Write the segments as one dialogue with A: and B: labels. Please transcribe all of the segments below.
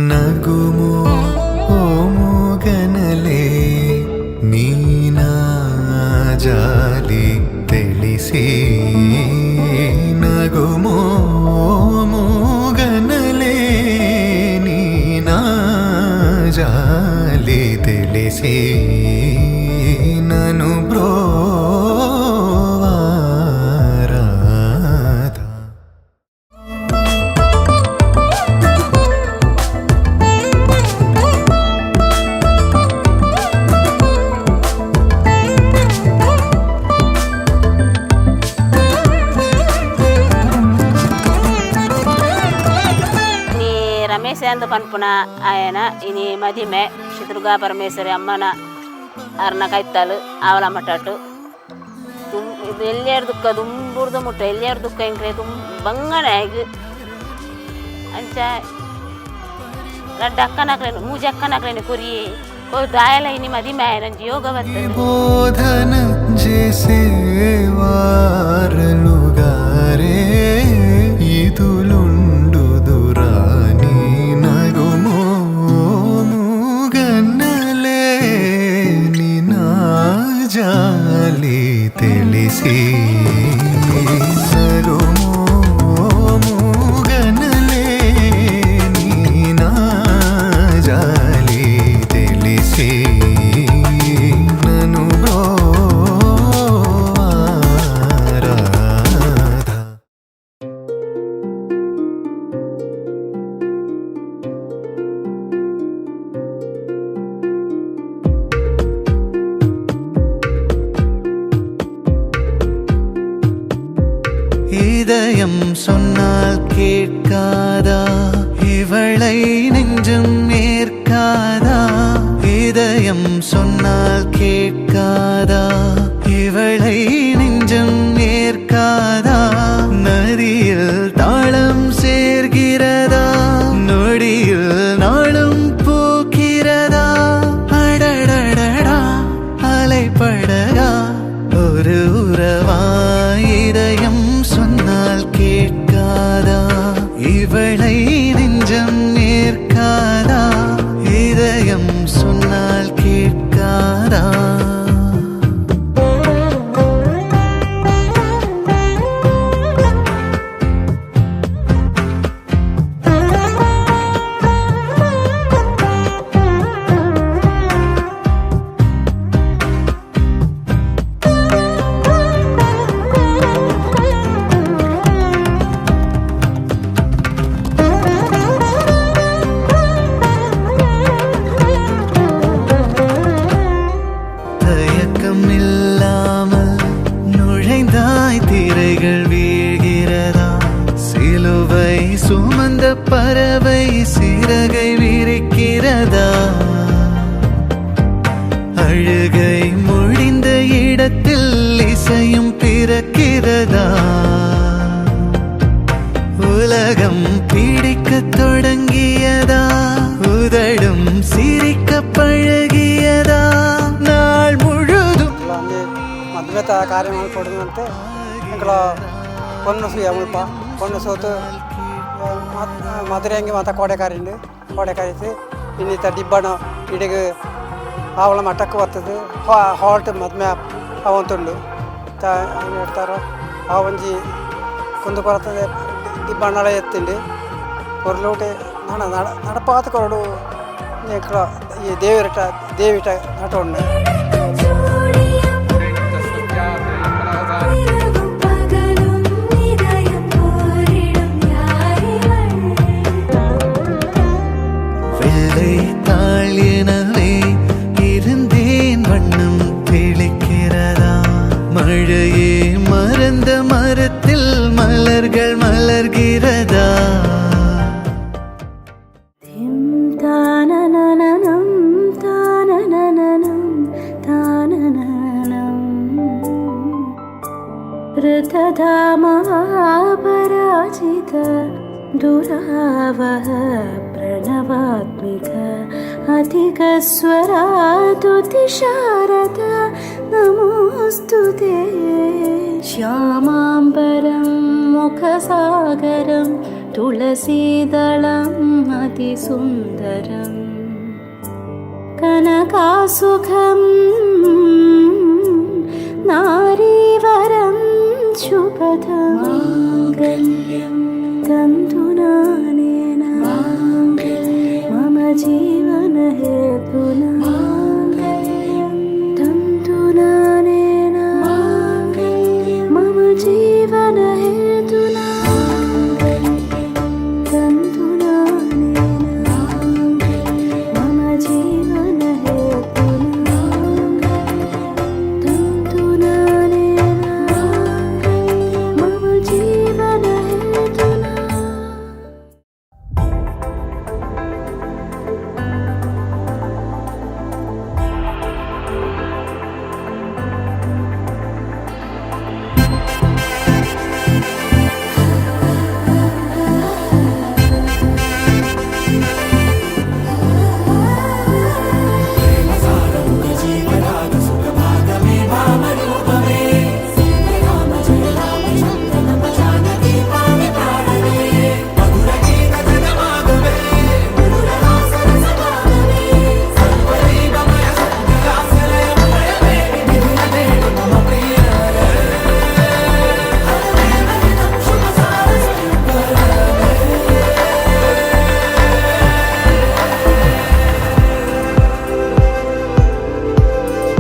A: ನಗುಮೋ ಓ ಮೂಗನಲೆ ನೀನಾ ಜಾಲಿ ತಿಳಿಸಿ ನಗುಮೋ ಮೂಗನಲೆ ನೀನಾ ಜಾಲಿ ತಿಳಿಸಿ ನನು
B: రమేష్ ఎందుకు అనుకున్న ఆయన ఇని మదిమే దుర్గా పరమేశ్వరి ಅಮ್ಮನ ಅರ್ನ ಕೈತಾಲು ಅವಲಮ್ಮಟು ಎಲ್ಲಿಯಾರು ದುಃಖ ದುಂಬುರ್ದು ಮುಟ್ಟ ಎಲ್ಲಿಯಾರು ದುಃಖ ಇಂಕ್ರೆ ಬಂಗನೆ ಆಗಿ ಅಂಚ ರಡ್ಡ ಅಕ್ಕನಾಕ್ಲೇನು ಮೂಜಿ ಅಕ್ಕನಾಕ್ಲೇನು ಕೊರಿ ದಾಯಲ ಇನಿ ಮದಿಮೆ ಆಯ್ರಂಜಿ ಯೋಗ ಬರ್ತದೆ
A: ಬೋಧನ ಜೇಸೆ ವಾರಲುಗಾರೆ ಇದುಲುಂಡು ದುರಾನಿ ನಗುಮೋ ಮೂಗನ್ನಲೆ ನಿನಾ ಜಾಲಿ ತಿಳಿಸಿ ನಗುಮೋ ಮೂಗನ್ನಲೆ ನೀನಾ ಜಾಲಿ ತಿಳಿಸಿ ನನು இதயம் சொன்னால் கேட்காதா இவளை நெஞ்சம் ஏற்காதா இதயம் சொன்னால் கேட்காதா இவளை நெஞ்சம் ஏற்காதா நதியில் தாளம் சேர்கிறதா நொடியில் நாளும் பூக்கிறதா அடடடடா அலைப்படகா ஒரு உறவா இதயம் சொன்னால் கேட்காதா இவளை நெஞ்சம் ஏற்காதா இதயம் சொன்னால் கேட்காதா சுமந்த பறவை சிறகை விரிக்கிறதா அழுகை முடிந்த இடத்தில் இசையும் பிறக்கிறதா உலகம் பிடிக்க தொடங்கியதா உதடும் சிரிக்க பழகியதா நாள் முழுதும்
C: ಮದುವೆತ ಕಾರ್ಯಕ್ರಮ ಕೊಡುವಂತೆ ಪೊನ್ನು ಸುಯ್ಯ ಪೊನ್ನು ಸೋತು ಮದುರೆಂಗೆ ಮತ್ತು ಕೋಡೆ ಕಾರಿಸಿ ಇನ್ನಿತ ಡಿಬ್ಬಣ ಇಡಿಗೆ ಅವಳ ಮಟ್ಟಕ್ಕೆ ಬರ್ತದೆ ಹಾಲ್ಟ್ ಮದ್ಮೆ ಅವಂತುಂಡು ಹೇಳ್ತಾರೋ ಆ ಒಂಜಿ ಕುಂದು ಕೊರತದೆ ಡಿಬ್ಬಣ್ಣಳ ಎತ್ತಿಂಡು ಕೊರ್ಲೂಟೆ ನಡಪಾತ ಕೊರಡು ಈ ದೇವಿಟ ನಟೊಂಡು
A: தாளினவே இருந்தேன் வண்ணம் தெளிக்கிறதா மழையே மறந்த மரத்தில் மலர்கள் மலர்கிறதா
D: தானனனம் தானனனம் தானனனம் ऋतधामापराजित दुरावह प्रणवात्मिक अधिकस्वरातुतिशारद नमोऽस्तु ते श्यामाम्बरं मुखसागरं തുളസീദളം അതിസുന്ദരം കനകാസുഖം നാരീവരം ശുഭദം തന്തുനാനേന മമ ജീവന ഹേതുന തന്തുനാനേന മമ ജീവന ഹേതുന തന്തുനാനേന മമ ജീവന ഹേതുന തന്തുനാനേന മമ ജീവന ഹേതുന.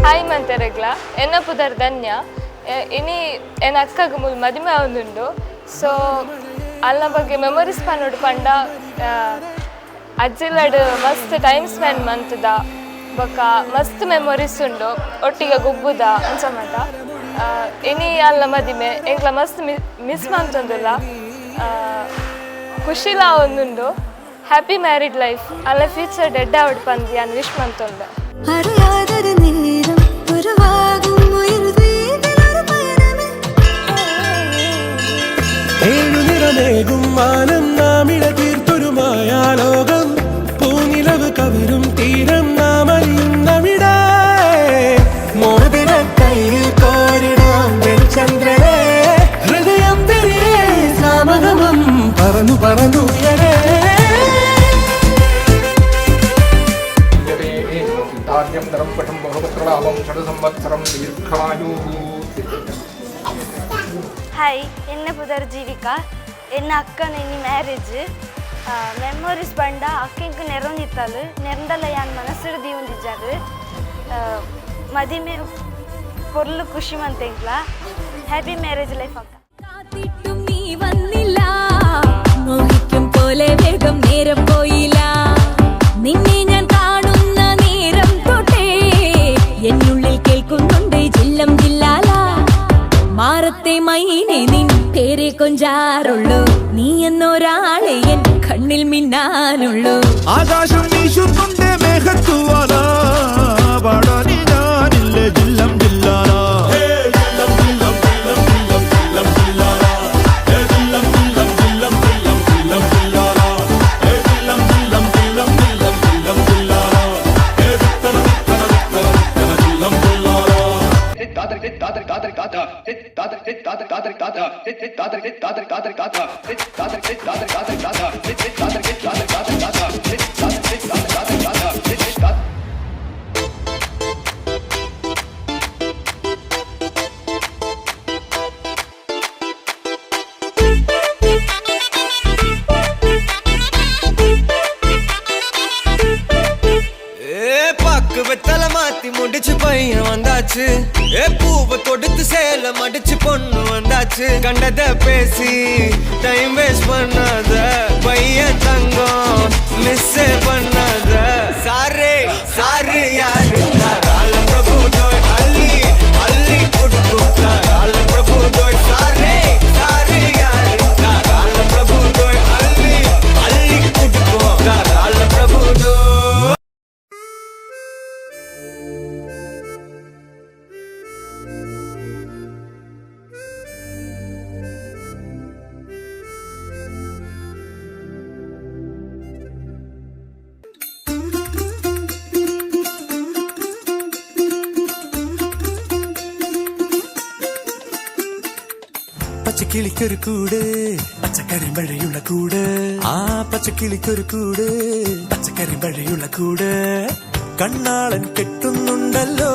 E: ಹಾಯ್ ಮಂತೆರೆಗ್ಲ ಎನ್ನ ಪುದರ್ ಧನ್ಯ ಇನಿ ಎನ್ನ ಅಕ್ಕಗ ಮುಲ್ ಮದುವೆ ಆವೊಂದುಂಡು ಸೊ ಅಲ್ಲ ಬಗ್ಗೆ ಮೆಮೊರೀಸ್ ಪನ್ನೋಡು ಪಂಡ ಅಜ್ಜಿಲಡ್ ಮಸ್ತ್ ಟೈಮ್ ಸ್ಪೆಂಡ್ ಮಂತದ ಬೊಕ್ಕ ಮಸ್ತ್ ಮೆಮೊರೀಸ್ ಉಂಡು ಒಟ್ಟಿಗೆ ಗುಬ್ಬುದ ಅಂಚಮಟ ಇನಿ ಅಲ್ಲ ಮದಿಮೆ ಎಂಕ್ಲ ಮಸ್ತ್ ಮಿಸ್ ಮಂತೊಂದುಲ್ಲ ಖುಷಿಲ ಒಂದುಂಡು ಹ್ಯಾಪಿ ಮ್ಯಾರಿಡ್ ಲೈಫ್ ಅಲ್ಲ ಫ್ಯೂಚರ್ ಡೆಡ್ ಆವಡ್ ಪಂದಿ ಅನ್ ವಿಶ್ ಮಂತೊಂದು
D: അറിയാതൊരു നേരം ഉരുവാകും ഒരു ദ്വീപിലൊരു പയനമേ
F: ഏഴുനിറമേകും മാനം നാമിഴ തീർത്തൊരു മായാലോകം പൂനിലവ് കവരും തീരം നാം അറിയുന്നവിട മോതിര കയ്യിൽ കോരിടാം ചന്ദ്രനെ ഹൃദയം തിരികെ സാമഗമം പറന്നു പറന്നുയരേ
G: ಹಾಯ್ ಎನ್ನ ಪುದರ್ ಜೀವಿಕಾ ಎನ್ನ ಅಕ್ಕನ ಇನ್ನು ಮ್ಯಾರೇಜ್ ಮೆಮೊರೀಸ್ ಬಂಡ ಅಕ್ಕಿಂಕ್ ನೆರೊಂದಿತ್ತಲು ನೆರಂದಲ್ಲ ಯಾನ್ ಮನಸ್ಸಿಡು ದೀವೊಂದಿಜ್ಜಾರು ಮದಿಮೆ ಪೊರ್ಲು ಖುಷಿ ಮಂತೆಂಕ್ಲ ಹ್ಯಾಪಿ ಮ್ಯಾರೇಜ್ ಲೈಫ್ ಅಕ್ಕ.
D: കാത്തിട്ടും നീ വന്നില്ല മോഹിക്കും പോലെ വേഗം നേരം പോയില്ല നിന്നെ ഞാൻ കാണുന്ന നേരം തൊട്ടേ എന്നുള്ളിൽ കേൾക്കുന്നുണ്ട് ജില്ലം ജില്ലാല മാറത്തെ മൈനെ നിൻ പേരെ കൊഞ്ചാറുള്ളൂ നീ എന്നൊരാളെ എൻ കണ്ണിൽ മിന്നാനുള്ളൂ
F: ആകാശം വീശുന്നുണ്ട് മേഘത്തുവാല പാടാനി ഞാനില്ല ജില്ലം ജില്ലാല முடிச்சு பையன் வந்தாச்சு பூவை தொடுத்து சேலம் அடிச்சு பொண்ணு வந்தாச்சு கண்டத பேசி டைம் வேஸ்ட் பண்ணாத பையன் தங்கம் மிஸ் பண்ணாத சாரே சாரு யாரு பிரபு தோய் அள்ளி அள்ளி கொடுத்தா பிரபு தோய் சாரே சாரு யாரு பிரபு தோய் அள்ளி அள்ளி கொடுத்தா பிரபு தோய்.
A: പച്ചക്കിളിക്കൊരു കൂട് പച്ചക്കരിമ്പഴയുള്ള കൂട് ആ പച്ചക്കിളിക്കൊരു കൂട് പച്ചക്കരിമ്പഴയുള്ള കൂട് കണ്ണാളൻ കെട്ടുന്നുണ്ടല്ലോ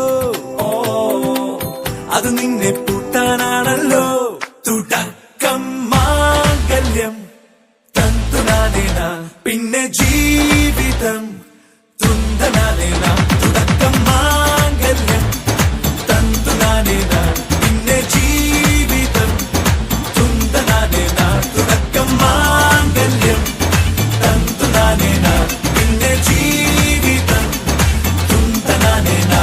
A: അത് നിന്നെ പൂട്ടാനാണല്ലോ തുടക്കം മാംഗല്യം തന്തുനാനേന പിന്നെ ജീവിതം തുന്തനാനേന തുടക്കം മാംഗല്യം തന്തുനാനേന പിന്നെ ജീവിതം തുന്തനാനേന തുടക്കം മാംഗല്യം തന്തുനാനേന പിന്നെ ജീവിതം തുന്തനാനേന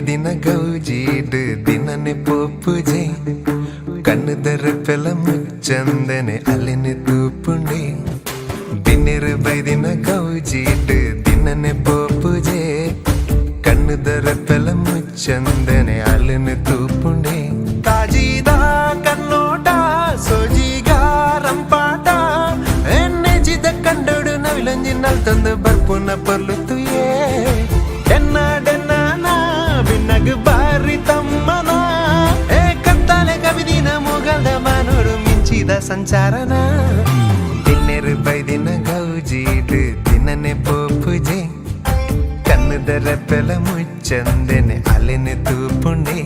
H: ದಿನ ಗೌಜೀಡು ದಿನನೆ ಪೋಪುಜೆ ಕಣ್ಣುದರ ಪೆಲ ಮುಚ್ಚಂದನೆ ಅಲ್ಲಿನ ತೂಪುಂಡೆ ಬಿನ್ನೆರು ಬೈದಿನ ಗೌಜೀಡು ದಿನನೆ ಪೋಪುಜೆ ಕಣ್ಣುದರ ಪೆಲ ಮುಚ್ಚಂದನೆ ಅಲ್ಲಿನ ತೂಪುಂಡೆ ತಾಜೀದ ಕನ್ನೋಟ ಸೋಜಿಗ ರಂಪಾಟ ಎನ್ನೆಜಿದ ಕಂಡೋಡು ನವಿಲಂಜಿನಲ್ ತಂದು ಬರ್ಪುನ ಪರ್ಲುತ್ತುಯೇ ಬಿನ್ನಗು ಬಾರಿ ತಮ್ಮನ ಏ ಕತ್ತಲೆ ಕವಿದಿನ ಮುಗಲ್ದ ಮನೋಡು ಮಿಂಚಿದ ಸಂಚಾರನ ದಿನ್ನೆರು ಬೈದಿನ ಗೌಜೀಡು ದಿನನೆ ಪೋಪುಜೆ ಕಣ್ಣುದರ ಪೆಲ ಮುಚ್ಚಂದೆನೆ ಅಲ್ಲಿನ ತೂಪುಂಡೆ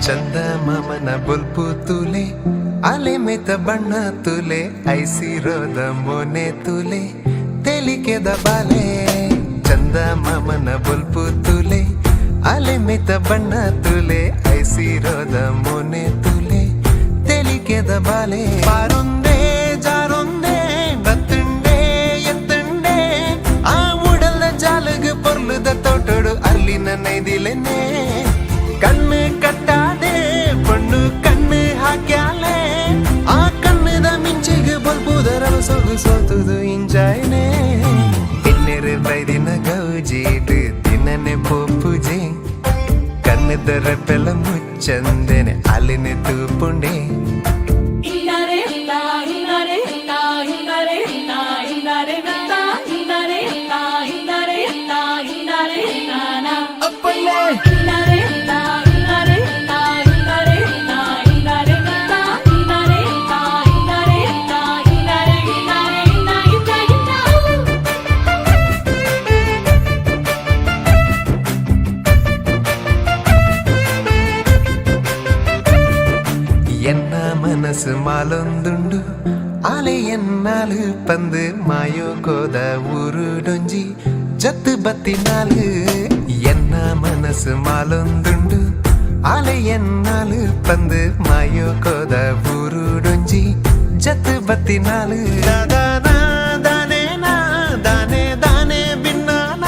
H: ಚಂದ ಮಾಮನ ಬೊಲ್ಪು ತುಲೆ ಅಲೆ ಮೆತ ಬಣ್ಣ ತುಲೆ ಐಸಿರೋದ ಮೊನೆ ತುಲೆ ತೆಲಿಕೆದ ಬಾಲೆ ಚಂದ ಮಾಮನ ಬೊಲ್ಪು ತುಲೆ ಅಲೆ ಮೆತ ಬಣ್ಣ ತುಲೆ ಐಸಿರೋದ ಮೊನೆ ತುಲೆ ತೆಲಿಕೆದ ಬಾಲೆ ಬಾರೊಂದೇ ಜಾರೊಂದೇ ಬತ್ತುಂಡೆ ಎತ್ತುಂಡೆ ಆ ಮೂಡಲ್ದ ಜಾಲಗು ಪೊರ್ಲುದ ತೋಟೋಡು ಅಲ್ಲಿನ ನೈದಿಲೆನೆ ಕಣ್ಣು ಕಟ್ಟಾದೆ ಪಣ್ಣು ಕಣ್ಣು ಹಾಕ್ಯಾಲೆ ಆ ಕಣ್ಣದ ಮಿಂಚಿಗೆ ಬಲ್ಬುದರ ಸೊಗು ಸೋತುದು ಇಂಜಾಯ್ನೆ ಇನ್ನೆರು ಬೈದಿನ കണ്ണുതറ പെല മുച്ചന്തനെ അലിനെ തൂപ്പുണ്ടേ എന്ന മനസ്സ് മാലൊന്തുണ്ടു അലെ എന്നാല് പന്ത് മായോ കോത ഊരുടൊഞ്ചി ജത്ത് ബത്തിനാല് എന്ന മനസ്സ് മാലൊന്തുണ്ടു അലെ എന്നാല് പന്ത് മായോ കോത ഊരുടൊഞ്ചി ജത്ത് ബത്തിനാല് ദാദാ ദാനെ ದಾನೆ ದಾನೆ ಬಿನ್ನಾನ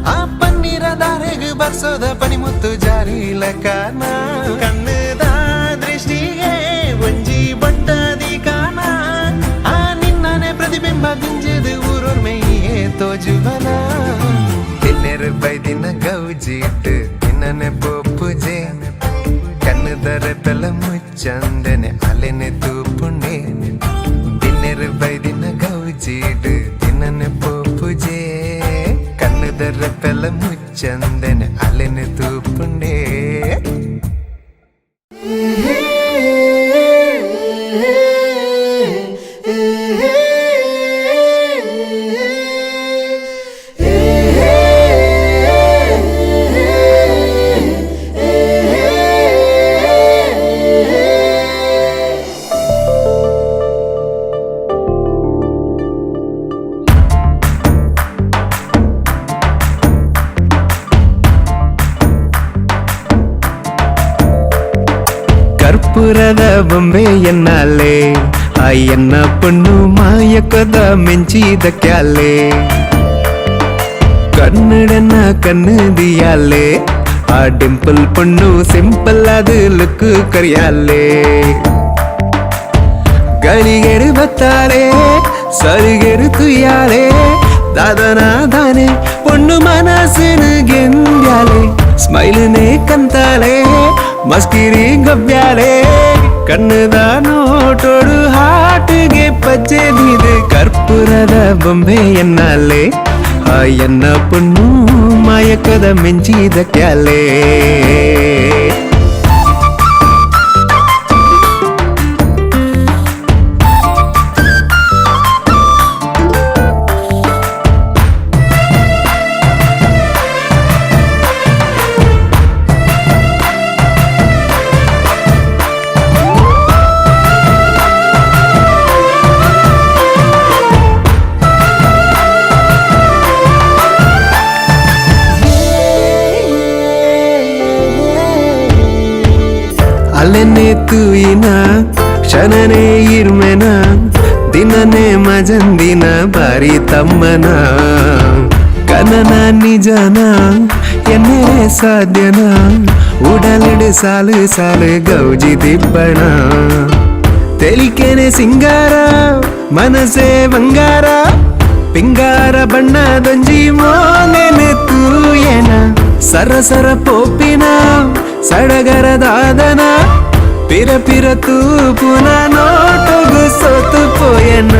H: ಆ ಪನ್ನೀರ ದಾರೆಗು ಬರ್ಸೋದ ಪನಿಮುತ್ತು ಜಾರಿ ಲಕಾನ ಕಣ್ಣದ ದೃಷ್ಟಿಗೆ ಒಂಜಿ ಬಟ್ಟದಿ ಕಾನ ಆ ನಿನ್ನನೆ ಪ್ರತಿಬಿಂಬ ಗಿಂಜದು ಊರೊರ್ಮೆಯೇ ತೋಜುವನ ಎಲ್ಲೆರು ಬೈದಿನ ಗೌಜಿಟ್ಟು ನಿನ್ನನೆ ಪೋಪುಜೆ ಕಣ್ಣದರ ಪೆಲ ಮುಚ್ಚಂದನೆ ಅಲೆನೆ ತೂಪುಂಡೆ ದಿನ್ನೆರು ಬೈದಿನ ಗೌಜಿಡು ದಿನನೆ ಪೋಪುಜೆ ಕಣ್ಣದರ ಪೆಲ ಮುಚ್ಚಂದನೆ ಅಲೆನೆ ತೂಪುಂಡೆ ಕರ್ಪೂರದ ಬೊಂಬೆ ಎನ್ನಾಲೆ ಆ ಎನ್ನ ಪಣ್ಣು ಮಾಯಕದ ಮೆಂಚಿದ ಕ್ಯಾಲೆ ಕನ್ನಡನ ಕನ್ನದಿಯಾಲೆ ಆ ಡಿಂಪಲ್ ಪಣ್ಣು ಸಿಂಪಲ್ ಆದ ಲುಕ್ ಕರಿಯಾಲೆ ಗಳಿಗೆರು ಬತ್ತಾಲೆ ಸರಿಗೆರು ತುಯ್ಯಾಲೆ ದಾದನ ದಾನೆ ಪಣ್ಣು ಮನಸ್ಸಿನ ಗೆಂದ್ಯಾಲೆ ಸ್ಮೈಲ್ನೇ ಕಂತಾಲೆ ಮಸ್ಕಿರಿ ಗಬ್ಬ್ಯಾಲೆ ಕಣ್ಣದ ನೋಟೋಡು ಹಾಟಿಗೆ ಪಚ್ಚೆದಿದೆ ಕರ್ಪೂರದ ಬೊಂಬೆ ಎನ್ನಾಲೆ ಆ ಎನ್ನ ಪಣ್ಣು ಮಾಯಕದ ಮೆಂಚಿದ ಕ್ಯಾಲೆ ಅಲೆನೆ ತೂಯಿನ ಕ್ಷಣನೇ ಇರ್ಮೆನ ದಿನನೇ ಮಜಂದಿನ ಬಾರಿ ತಮ್ಮನ ಕನನ ನಿಜನ ಎನ್ನೇ ಸಾಧ್ಯನ ಉಡಲಿಡು ಸಾಲು ಸಾಲು ಗೌಜಿ ದಿಬ್ಬಣ ತೆಲಿಕೆನೆ ಸಿಂಗಾರ ಮನಸೆ ಬಂಗಾರ ಪಿಂಗಾರ ಬಣ್ಣದೊಂಜಿ ಮೋನೆನೆ ತೂಯನ ಸರಸರ ಪೋಪಿನ ಸಡಗರ ದಾದನ ಪಿರ ಪಿರ ತೂಪುನ ನೋಟಗು ಸೋತು ಪೋಯನ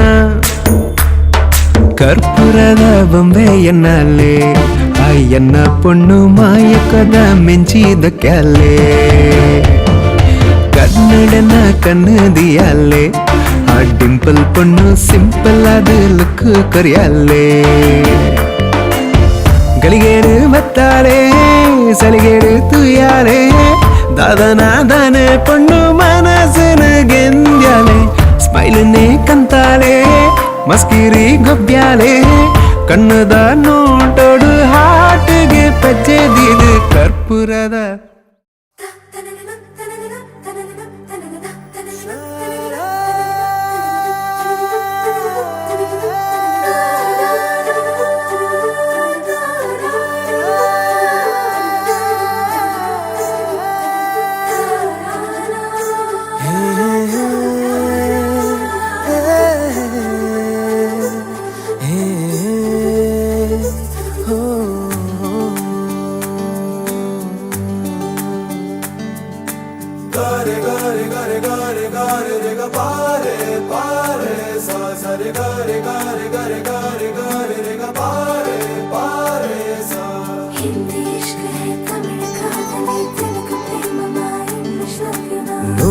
H: ಕರ್ಪೂರದ ಬೊಂಬೆ ಎನ್ನಾಲೆ ಆ ಎನ್ನ ಪೊಣ್ಣು ಮಾಯಕದ ಮೆಂಚಿದ ಕ್ಯಾಲೆ ಕನ್ನಡನ ಕನ್ನದಿಯಾಲೆ ಆ ಡಿಂಪಲ್ ಪೊಣ್ಣು ಸಿಂಪಲ್ ಆದ ಲುಕ್ ಕರಿಯಾಲೆ ಗಳಿಗೇಡು ಬತ್ತಾಳೆ ಸಲಿಗೇಡು ತುಯ್ಯಾಲೆ ದಾದನ ದಾನೆ ಪಣ್ಣು ಮನಸ್ಸಿನ ಗೆಂದ್ಯಾಲೆ ಸ್ಮೈಲ್ನೇ ಕಂತಾಳೆ ಮಸ್ಕಿರಿ ಗೊಬ್ಬ್ಯಾಲೆ ಕಣ್ಣದ ನೋಟೋಡು ಹಾಟಿಗೆ ಪಚ್ಚೆದಿದು ಕರ್ಪೂರದ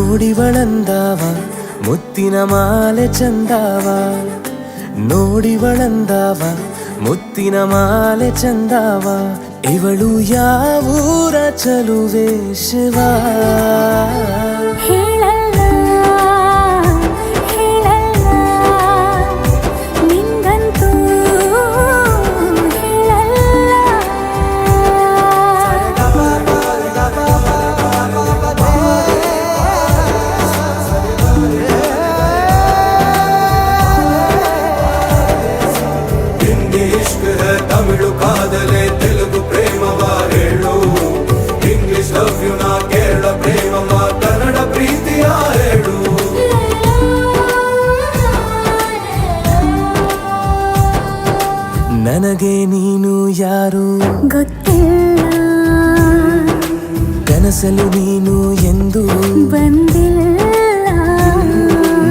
F: ನೋಡಿವಳಂದಾವ ಮುತ್ತಿನ ಮಾಲೆ ಚಂದಾವ, ನೋಡಿವಳಂದಾವ ಮುತ್ತಿನ ಮಾಲೆ ಚಂದಾವ. ಇವಳು ಯಾವೂರ ಚಲುವೆ ಶಿವ?
D: ಹೇಳಲ್ಲ ಹೇಳಲ್ಲ ನಿಂಗಂತೂ
A: ಹಿಂದಿ ಇಷ್ಕ್ ಹೈ, ತಮಿಳು ಕಾದಲೆ, ತೆಲುಗು ಪ್ರೇಮವ ಹೇಳು. ಇಂಗ್ಲಿಷ್ ಲವ್ ಯು ನಾ, ಕೇರಳ ಪ್ರೇಮವ, ಕನ್ನಡ ಪ್ರೀತಿಯ ಹೇಳು.
F: ನನಗೆ ನೀನು ಯಾರು
D: ಗೊತ್ತಿಲ್ಲ,
F: ಕನಸಲು ನೀನು ಎಂದು
D: ಬಂದಿಲ್ಲ.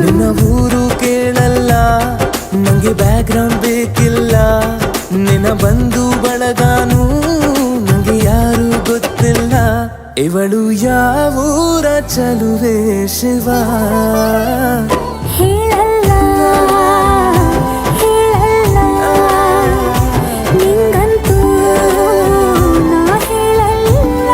F: ನಿನ್ನ ಊರು ಕೇಳಲ್ಲ, ನಂಗೆ ಬ್ಯಾಕ್ಗ್ರೌಂಡ್ ಬೇಕಿಲ್ಲ. ನಿನ್ನ ಬಂಧು ಬಳಗಾನು ನಂಗೆ ಯಾರು ಗೊತ್ತಿಲ್ಲ. ಇವಳು ಯಾವೂರ ಚಲುವೆ ಶಿವ?
D: ಹೇಳಲ್ಲ ಹೇಳಲ್ಲ ನಿಂಗಂತೂ ನಾ ಹೇಳಲ್ಲ.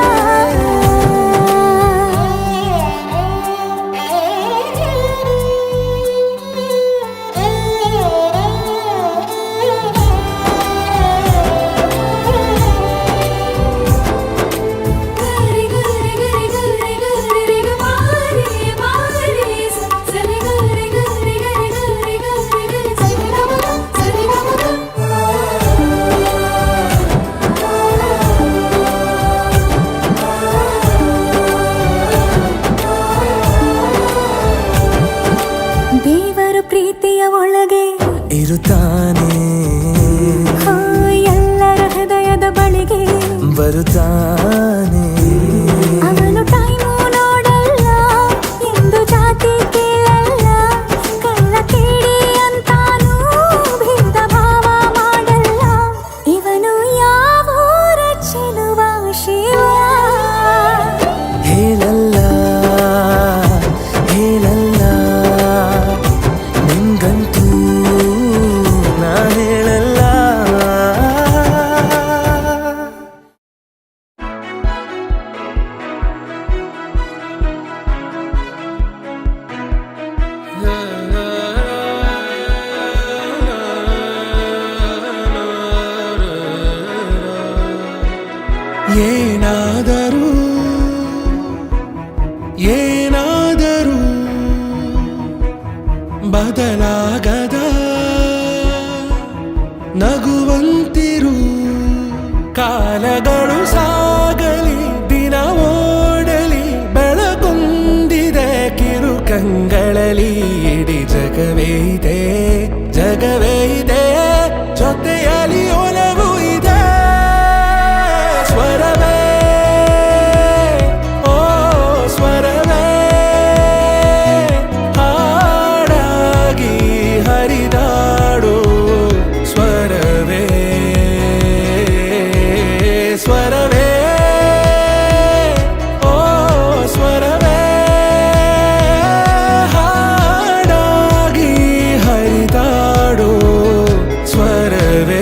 D: ದೇವರು ಪ್ರೀತಿಯ ಒಳಗೆ
F: ಇರುತ್ತಾನೆ,
D: ಎಲ್ಲರ ಹೃದಯದ ಬಳಿಗೆ
F: ಬರುತ್ತಾನೆ.
D: ಅವನು ಟೈಮು ನೋಡಲ್ಲ, ಎಂದು ಜಾತಿ ಕೇಳಲ್ಲ, ಕಳ್ಳ ಕೇಳಿ ಅಂತಾನೂ ಭೇದ ಭಾವ ಮಾಡಲ್ಲ. ಇವನು ಯಾವೂರ ಚೆಲುವ ಶಿವ?
F: ಹೇಳಲ್ಲ ಹೇಳಲ್ಲ ನಿಂಗಂತೂ ನಾ ಹೇಳಲ್ಲ.
H: ಏನಾದರೂ ಏನಾದರೂ ಬದಲಾಗದ ನಗುವಂತಿರು. ಕಾಲಗಳು ಸಾಗಲಿ, ದಿನ ಓಡಲಿ, ಬೆಳಗುಂದಿದೆ ಕಿರು ಕಂಗಳಲ್ಲಿ. ಇಡೀ ಜಗವೇ ಇದೆ, ಜಗವೇ ಇದೆ, ಜೊತೆಯಲ್ಲಿ ಒಲವು ಇದೆ. ಸ್ವರವೇ ಓ ಸ್ವರವೇ ಹಾಡಾಗಿ ಹರಿದಾಡು. ಸ್ವರವೇ ಸ್ವರವೇ ಓ ಸ್ವರವೇ ಹಾಡಾಗಿ ಹರಿದಾಡು. ಸ್ವರವೇ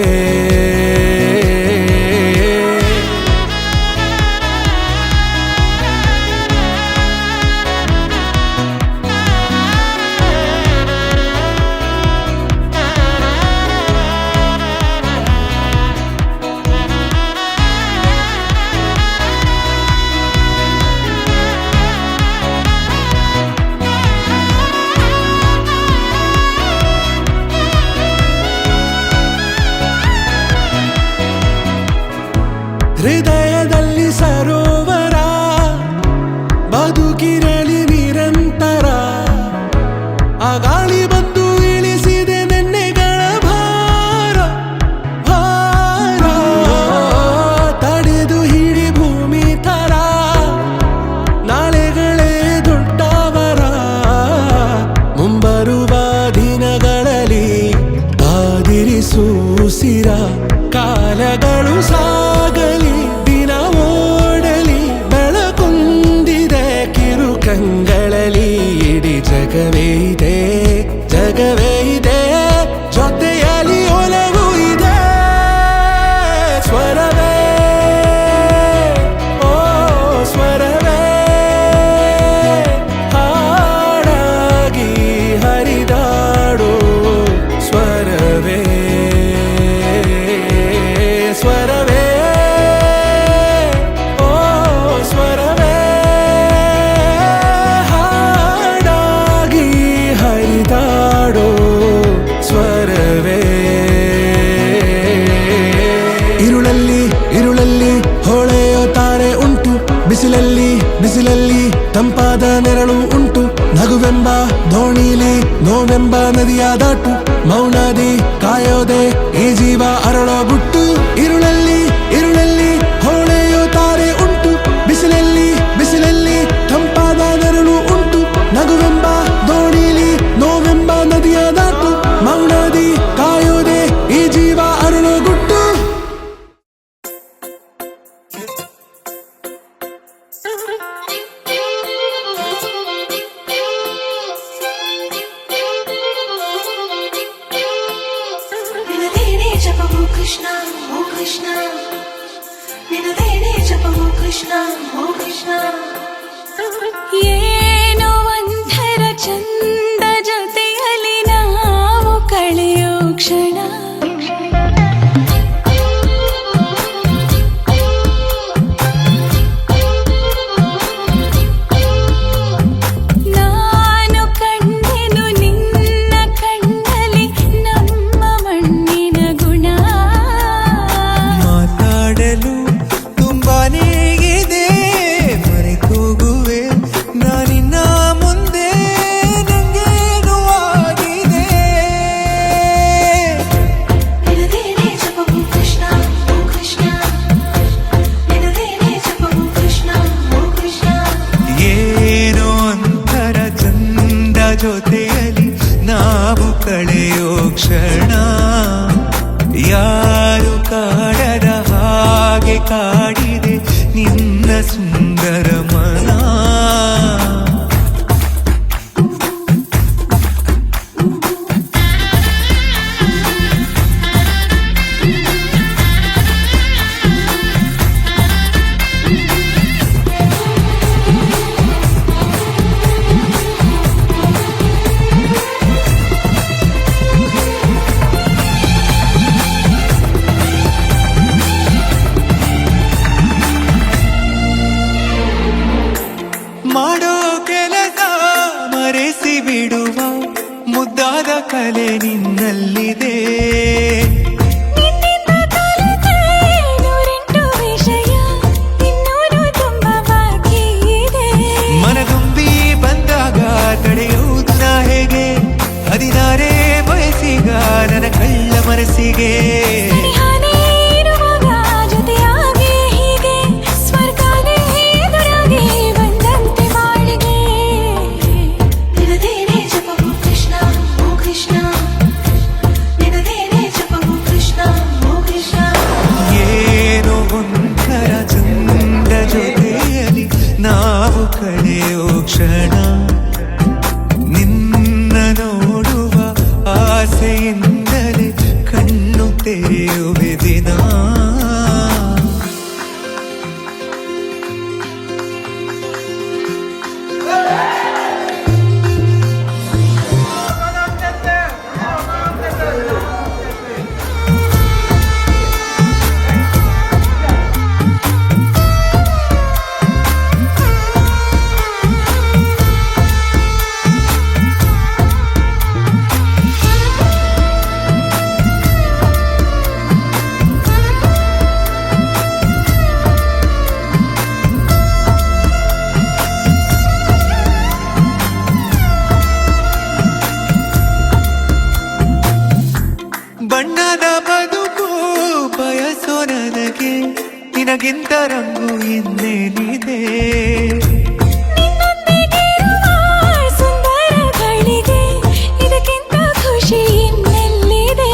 H: ಹೃದಯದಲ್ಲಿ ಸರೋವರ, ಬದುಕಿರಲಿ ನಿರಂತರ. ಆ ಗಾಳಿ ಬಂದು ಇಳಿಸಿದೆ ನೆನ್ನೆಗಳ ಭಾರ ಭಾರ. ತಡೆದು ಹಿಡಿ ಭೂಮಿ ತರ, ನಾಳೆಗಳೇ ದೊಡ್ಡವರ. ಮುಂಬರುವ ದಿನಗಳಲ್ಲಿ ಕಾದಿರಿಸು ಉಸಿರ. ಕಾಲಗಳು ಸಾಗಲಿ, ದಿನ ಓಡಲಿ, ಬೆಳಗುಂದಿದೆ ಕಿರು ಕಂಗಳಲ್ಲಿ. ತಂಪಾದ ನೆರಳು ಉಂಟು. ನಗುವೆಂಬ ದೋಣಿಲಿ ನೋವೆಂಬ ನದಿಯ ದಾಟು. ಮೌನದಿ ಕಾಯೋದೆ ಈ ಜೀವ ಅರಳೋ ಗುಟ್ಟು. ഇരുളಲ್ಲಿ ಹೊಳೆಯೋ ತಾರೆ ಉಂಟು. ಬಿಸಿಲಲ್ಲಿ ತಂಪಾದ ನೆರಳು ಉಂಟು. ನಗುವೆಂಬ ದೋಣಿಲಿ ನೋವೆಂಬ ನದಿಯ ದಾಟು. ಮೌನದಿ ಕಾಯೋದೆ ಈ ಜೀವ ಅರಳೋ ಗುಟ್ಟು.
D: ನಿನದೇನೆ ಜಪವು ಕೃಷ್ಣ ಓ ಕೃಷ್ಣ, ನಿನದೇನೆ ಜಪವು ಕೃಷ್ಣ ಓ ಕೃಷ್ಣ. ಏನೋ ಒಂಥರ ಚಂದ ಜೊತೆಯಲ್ಲಿ ನಾವು ಕಳೆಯೋ ಕ್ಷಣ. ನಾನು ಕಂಡೆನು ನಿನ್ನ ಕಣ್ಣಲ್ಲಿ ನಮ್ಮ ಮಣ್ಣಿನ ಗುಣ.
F: ಮಾತಾಡಲು ತುಂಬಾನೇ ಇದೆ, ಮರೆತೋಗುವೆ ನಾನಿನ್ನ ಮುಂದೆ, ನಂಗೇನು ಆಗಿದೆ.
D: ನಿನದೇನೆ ಜಪವು ಕೃಷ್ಣ ಓ ಕೃಷ್ಣ, ನಿನದೇನೆ ಜಪವು ಕೃಷ್ಣ ಓ ಕೃಷ್ಣ.
F: ಏನೋ ಒಂಥರ ಚಂದ ಜೊತೆಯಲ್ಲಿ ನಾವು ಕಳೆಯೋ ಕ್ಷಣ. ಯಾರು ಕಾಡದ ಹಾಗೆ ಕಾಡಿದೆ ನಿನ್ನ ಸುಂದರ ಮನ. ಮಾಡೋ ಕೆಲಸ ಮರೆಸಿ ಬಿಡುವ ಮುದ್ದಾದ ಕಲೆ ನಿನ್ನಲ್ಲಿದೆ.
D: ನಿನ್ನಿಂದ ಕಲಿತೆ ನೂರೆಂಟು ವಿಷಯ, ಇನ್ನೂರು ತುಂಬ ಬಾಕಿ ಇದೆ.
F: ಮನಗುಂಬಿ ಬಂದಾಗ ತಡೆಯುವುದು ನಾ ಹೇಗೆ, 16 ವಯಸ್ಸಿಗ ನನ್ನ ಕಳ್ಳ ಮನಸ್ಸಿಗೆ.
D: ಸನಿಹಾನೇ ಇರುವಾಗ ಜೊತೆಯಾಗಿ ಹೀಗೆ, ಸ್ವರ್ಗನೇ ಎದುರಾಗಿ ಬಂದಂತೆ ಬಾಳಿಗೆ. ನಿನದೇನೆ ಜಪವು ಕೃಷ್ಣ ಓ ಕೃಷ್ಣ, ನಿನದೇನೆ ಜಪವು ಕೃಷ್ಣ ಓ ಕೃಷ್ಣ.
F: ಏನೋ ಒಂಥರ ಚಂದ ಜೊತೆಯಲ್ಲಿ ನಾವು ಕಳೆಯೋ ಕ್ಷಣ. ನಿನ್ನ ನೋಡುವ ಆಸೆಯಿಂದಲೇ ಕಣ್ಣು ತೆರೆಯುವೆ ದಿನ. ಬಣ್ಣದ ಬದುಕು ಬಯಸೋ ನನಗೆ ನಿನಗಿಂತ ರಂಗು ಇನ್ನೇನಿದೆ.
D: ನಿನ್ನೊಂದಿಗಿರುವ ಸುಂದರಗಳಿಗೆ ಇದಕ್ಕಿಂತ ಖುಷಿ ಇನ್ನೆಲ್ಲಿದೆ.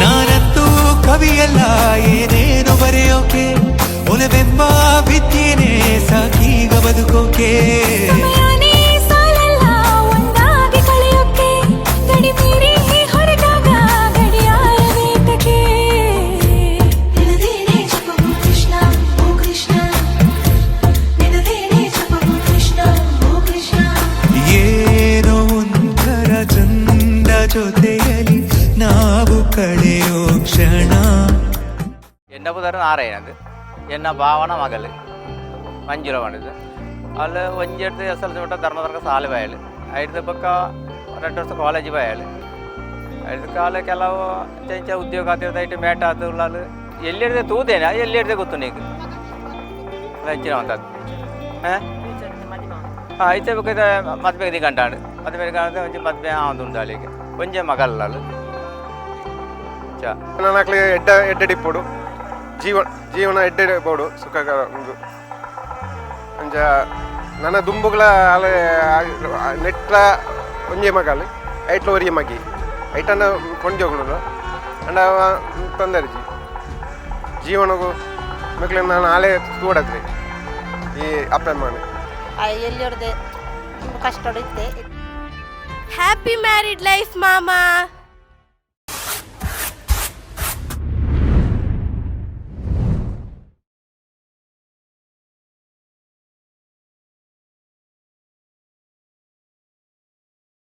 F: ನಾನಂತೂ ಕವಿಯಲ್ಲ ಏನೇನು ಬರೆಯೋಕೆ, ಒಲವೆಂಬ ವಿದ್ಯೆನೇ ಸಾಕೀಗ ಬದುಕೋಕೆ.
D: ಸಮಯನೇ ಸಾಲಲ್ಲ ಒಂದಾಗಿ ಕಳೆಯೋಕೆ, ಗಡಿ ಮೀರಿ ಹೊರಟಾಗ ಗಡಿಯಾರ ವೇತಕ್ಕೆ. ನಿನದೇನೆ ಜಪವು ಕೃಷ್ಣ ಓ ಕೃಷ್ಣ, ನಿನದೇನೆ ಜಪವು ಕೃಷ್ಣ ಓ ಕೃಷ್ಣ.
F: ಏನೋ ಒಂಥರ ಚಂದ ಜೊತೆಯಲ್ಲಿ ನಾವು ಕಳೆಯೋ ಕ್ಷಣ.
I: എൻ്റെ പുതരൻ ആറേനത് എന്നെ ഭാവന മകൾ മഞ്ജുരമാണിത്. ಅಲ್ಲಿ ಒಂಜೆಡ್ದು SLC ಬಿಟ್ಟ ಧರ್ಮದರ್ಗ ಸಾಲಿ ಬಾಯಲು ಐದು ಪಕ್ಕ 2 ವರ್ಷ ಕಾಲೇಜ್ ಬಾಯಲು ಐದು ಕಾಲ ಕೆಲವು ಚೆಂಚ ಉದ್ಯೋಗ ಆತಿರ್ದೈಟ್ ಮೇಟ ಆತುಳ್ಳಾಲು ಎಲ್ಲಿ ಹಿಡ್ದೆ ತೂದೇನೆ ಎಲ್ಲಿ ಹಿಡ್ದೆ ಗೊತ್ತು ನೀನು ಹೆಚ್ಚಿನ ಅಂತದ್ದು ಹಾಂ ಐತೆ ಬೇಕಾದ್ರೆ ಮದುವೆ ಗಂಟಾಡು ಮದುವೆ ಗಂಟೆ ಒಂಚೆ ಮದುವೆ ಉಂಟಾಲಿಗೆ ಒಂಚೆ ಮಗಲ್ಲ
J: ನನಕ್ಲಿ ಎಡ್ಡೆಡಿಪ್ಪೋಡು ಜೀವನ ಎಡ್ಡೆಡಿಪ್ಪೋಡು ಸುಖಕರ ಒಂದು ಅಂಚ ನನ್ನ ದುಂಬುಗಳ ಅಲೆ ನೆಟ್ಲ ಒಂಜೆ ಮಗಲು ಐಟ್ಲ ಒರಿಯ ಮಗಿ ಐಟನ್ನ ಕೊಂಡೋಗ್ಲು ಅಂಡ ತೊಂದರೆಜಿ ಜೀವನಗೂ ಮಕ್ಕಳು ನಾನು ಆಲೆ ತೋಡದ್ರಿ ಈ ಅಪ್ಪಮ್ಮನ
B: ಎಲ್ಲಿ ಹೊಡೆದೆ ಕಷ್ಟ ಹೊಡಿತೆ.
G: ಹ್ಯಾಪಿ ಮ್ಯಾರಿಡ್ ಲೈಫ್ ಮಾಮಾ.